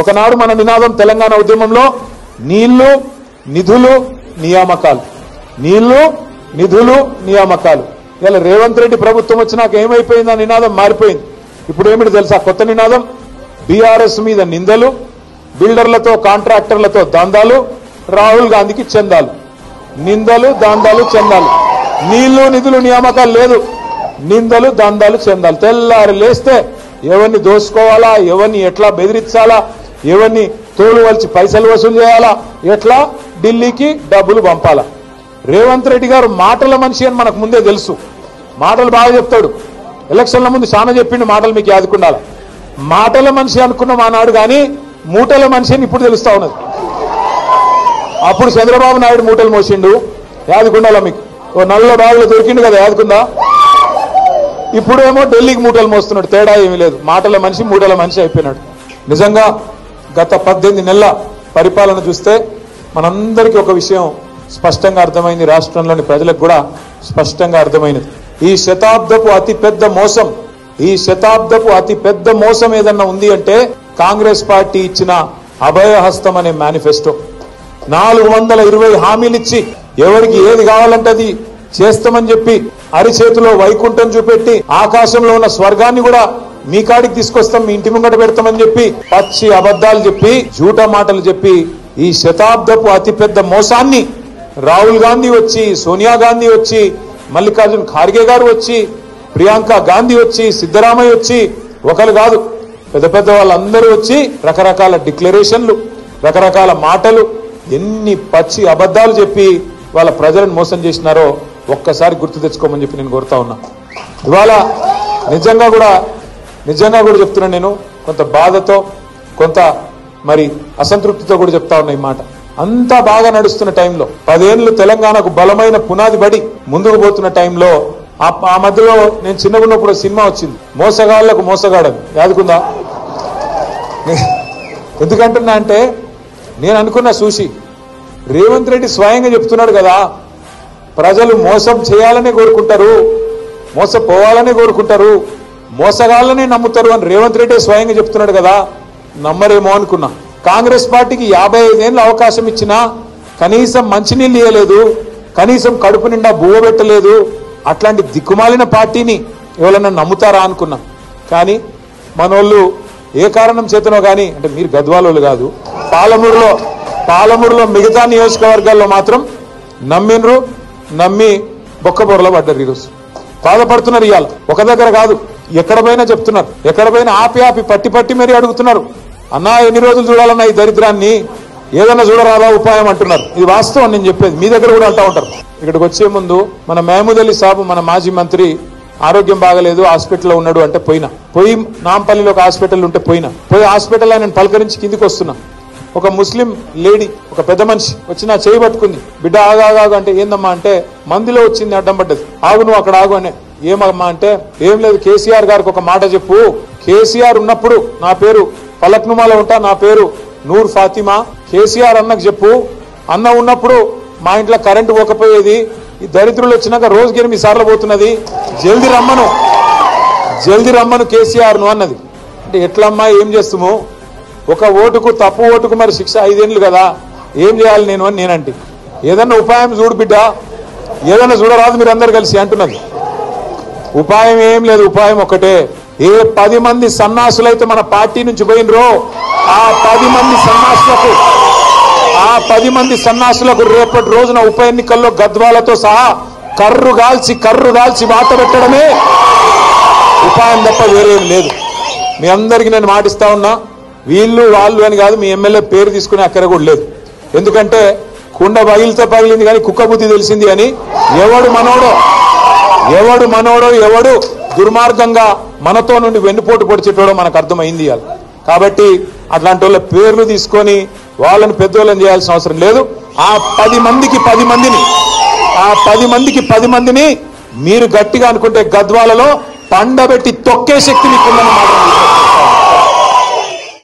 ఒకనాడు మన నినాదం తెలంగాణ ఉద్యమంలో నీళ్లు నిధులు నియామకాలు, నీళ్లు నిధులు నియామకాలు. ఇలా రేవంత్ రెడ్డి ప్రభుత్వం వచ్చినాక ఏమైపోయింది? ఆ నినాదం మారిపోయింది. ఇప్పుడు ఏమిటి తెలుసా కొత్త నినాదం? బీఆర్ఎస్ మీద నిందలు, బిల్డర్లతో కాంట్రాక్టర్లతో దందాలు, రాహుల్ గాంధీకి చందాలు. నిందలు, దందాలు, చందాలు. నీళ్లు నిధులు నియామకాలు లేదు, నిందలు, దందాలు, చందాలు. తెల్లారి లేస్తే ఎవరిని దోసుకోవాలా, ఎవరిని ఎట్లా బెదిరించాలా, ఎవరిని తోలు వలిచి పైసలు వసూలు చేయాలా, ఎట్లా ఢిల్లీకి డబ్బులు పంపాలా. రేవంత్ రెడ్డి గారు మాటల మనిషి అని మనకు ముందే తెలుసు. మాటలు బాగా చెప్తాడు. ఎలక్షన్ల ముందు చాలా చెప్పిండు మాటలు, మీకు యాదుకుండాల. మాటల మనిషి అనుకున్నాం ఆనాడు, కానీ మూటల మనిషి అని ఇప్పుడు తెలుస్తా ఉన్నది. అప్పుడు చంద్రబాబు నాయుడు మూటలు మోసిండు, యాదుకుండాలా మీకు. ఓ నల్ల బాగులో దొరికిండు కదా, యాదుకుందా? ఇప్పుడేమో ఢిల్లీకి మూటలు మోస్తున్నాడు. తేడా ఏమీ లేదు. మాటల మనిషి మూటల మనిషి అయిపోయినాడు. నిజంగా గత 18 నెలల పరిపాలన చూస్తే మనందరికీ ఒక విషయం స్పష్టంగా అర్థమైంది, రాష్ట్రంలోని ప్రజలకు కూడా స్పష్టంగా అర్థమైనది. ఈ శతాబ్దపు అతిపెద్ద మోసం, ఈ శతాబ్దపు అతిపెద్ద మోసం ఏదన్నా ఉంది అంటే కాంగ్రెస్ పార్టీ ఇచ్చిన అభయహస్తం అనే మేనిఫెస్టో. 420 హామీలు ఇచ్చి ఎవరికి ఏది కావాలంటే అది చేస్తామని చెప్పి అరిచేతిలో వైకుంఠం చూపెట్టి ఆకాశంలో ఉన్న స్వర్గాన్ని కూడా మీ కాడికి తీసుకొస్తాం, మీ ఇంటి ముంగట పెడతామని చెప్పి పచ్చి అబద్ధాలు చెప్పి జూటా మాటలు చెప్పి ఈ శతాబ్దపు అతిపెద్ద మోసాన్ని రాహుల్ గాంధీ వచ్చి, సోనియా గాంధీ వచ్చి, మల్లికార్జున్ ఖార్గే గారు వచ్చి, ప్రియాంక గాంధీ వచ్చి, సిద్ధరామయ్య వచ్చి, ఒకరు కాదు పెద్ద పెద్ద వాళ్ళందరూ వచ్చి రకరకాల డిక్లరేషన్లు, రకరకాల మాటలు, ఎన్ని పచ్చి అబద్ధాలు చెప్పి వాళ్ళ ప్రజలను మోసం చేసినారో ఒక్కసారి గుర్తు తెచ్చుకోమని చెప్పి నేను కోరుతా ఉన్నా. ఇవాళ నిజంగా కూడా చెప్తున్నాను, నేను కొంత బాధతో కొంత మరి అసంతృప్తితో కూడా చెప్తా ఉన్నా ఈ మాట. అంతా బాగా నడుస్తున్న టైంలో 10 ఏళ్లు తెలంగాణకు బలమైన పునాది పడి ముందుకు పోతున్న టైంలో ఆ మధ్యలో నేను చిన్నగా ఉన్నప్పుడు సినిమా వచ్చింది, మోసగాళ్లకు మోసగాడని, యాదుకుందా? ఎందుకంటున్నా అంటే నేను అనుకున్నా చూసి, రేవంత్ రెడ్డి స్వయంగా చెప్తున్నాడు కదా, ప్రజలు మోసం చేయాలనే కోరుకుంటారు, మోసపోవాలనే కోరుకుంటారు, మోసగాళ్ళనే నమ్ముతారు అని రేవంత్ రెడ్డి స్వయంగా చెప్తున్నాడు కదా. నమ్మరేమో అనుకున్నా. కాంగ్రెస్ పార్టీకి 55 ఏళ్ళు అవకాశం ఇచ్చినా కనీసం మంచినీళ్ళు ఇవ్వలేదు, కనీసం కడుపు నిండా బువ్వ పెట్టలేదు. అట్లాంటి దిక్కుమాలిన పార్టీని ఎవరన్నా నమ్ముతారా అనుకున్నా. కానీ మనోళ్ళు ఏ కారణం చేతనో కానీ, అంటే మీరు గద్వాలోళ్ళు కాదు, పాలమూరులో మిగతా నియోజకవర్గాల్లో మాత్రం నమ్మినరు, నమ్మి బొక్కబొరలో పడ్డారు. ఈరోజు బాధపడుతున్నారు. ఇవాళ ఒక దగ్గర కాదు, ఎక్కడ పోయినా చెప్తున్నారు, ఎక్కడ పోయినా ఆపి పట్టి మరీ అడుగుతున్నారు, అన్నా ఎన్ని రోజులు చూడాలన్నా ఈ దరిద్రాన్ని, ఏదన్నా చూడరాదా ఉపాయం అంటున్నారు. ఇది వాస్తవం నేను చెప్పేది, మీ దగ్గర కూడా అంటా ఉంటారు. ఇక్కడికి వచ్చే ముందు మన మహమూద్ అలీ సాబు, మన మాజీ మంత్రి, ఆరోగ్యం బాగలేదు, హాస్పిటల్లో ఉన్నాడు అంటే పోయి నాంపల్లిలో ఒక హాస్పిటల్ ఉంటే పోయి హాస్పిటల్ ఆయన పలకరించి కిందికి వస్తున్నా. ఒక ముస్లిం లేడీ, ఒక పెద్ద మనిషి వచ్చి నా చేయి పట్టుకుంది, బిడ్డ ఆగాగు అంటే ఏందమ్మా అంటే మందిలో వచ్చింది, అడ్డం పడ్డది, ఆగు నువ్వు అక్కడ ఆగు అనే. ఏమమ్మా అంటే ఏం లేదు, కేసీఆర్ గారికి ఒక మాట చెప్పు, కేసీఆర్ ఉన్నప్పుడు నా పేరు ఫలక్నుమాలో ఉంటా, నా పేరు నూర్ ఫాతిమా, కేసీఆర్ అన్నకు చెప్పు, అన్న ఉన్నప్పుడు మా ఇంట్లో కరెంటు పోకపోయేది, ఈ దరిద్రులు వచ్చినాక రోజుకి 8 సార్లు పోతున్నది, జల్దీ రమ్మను కేసీఆర్ ను అన్నది. అంటే ఎట్లమ్మా ఏం చేస్తాము, ఒక ఓటుకు తప్పు ఓటుకు మరి శిక్ష 5 ఏళ్ళు కదా, ఏం చేయాలి నేను అని నేనంటే, ఏదన్నా ఉపాయం చూడు బిడ్డ, ఏదన్నా చూడరాదు మీరు అందరు కలిసి అంటున్నది. ఉపాయం ఏం లేదు, ఉపాయం ఒకటే, ఏ 10 మంది సన్నాసులైతే మన పార్టీ నుంచి పోయినరో ఆ 10 సన్నాసులకు రేపటి రోజున ఉప ఎన్నికల్లో గద్వాలతో సహా కర్రు గాల్చి వాత పెట్టడమే ఉపాయం తప్ప వేరేం లేదు. మీ అందరికీ నేను మాటిస్తా ఉన్నా, వీళ్ళు వాళ్ళు అని కాదు, మీ ఎమ్మెల్యే పేరు తీసుకునే అక్కర కూడా లేదు. ఎందుకంటే కుండ పగిలింది కానీ కుక్క బుద్ధి తెలిసింది అని ఎవడు మనోడో ఎవడు దుర్మార్గంగా మనతో నుండి వెన్నుపోటు పొడిచేటోడో మనకు అర్థమైంది ఇవాళ. కాబట్టి అట్లాంటి వాళ్ళ పేర్లు తీసుకొని వాళ్ళని పెద్దోళ్ళని చేయాల్సిన అవసరం లేదు. ఆ 10 మందిని మీరు గట్టిగా అనుకుంటే గద్వాలలో పండబెట్టి తొక్కే శక్తి మీకుందని మాత్రం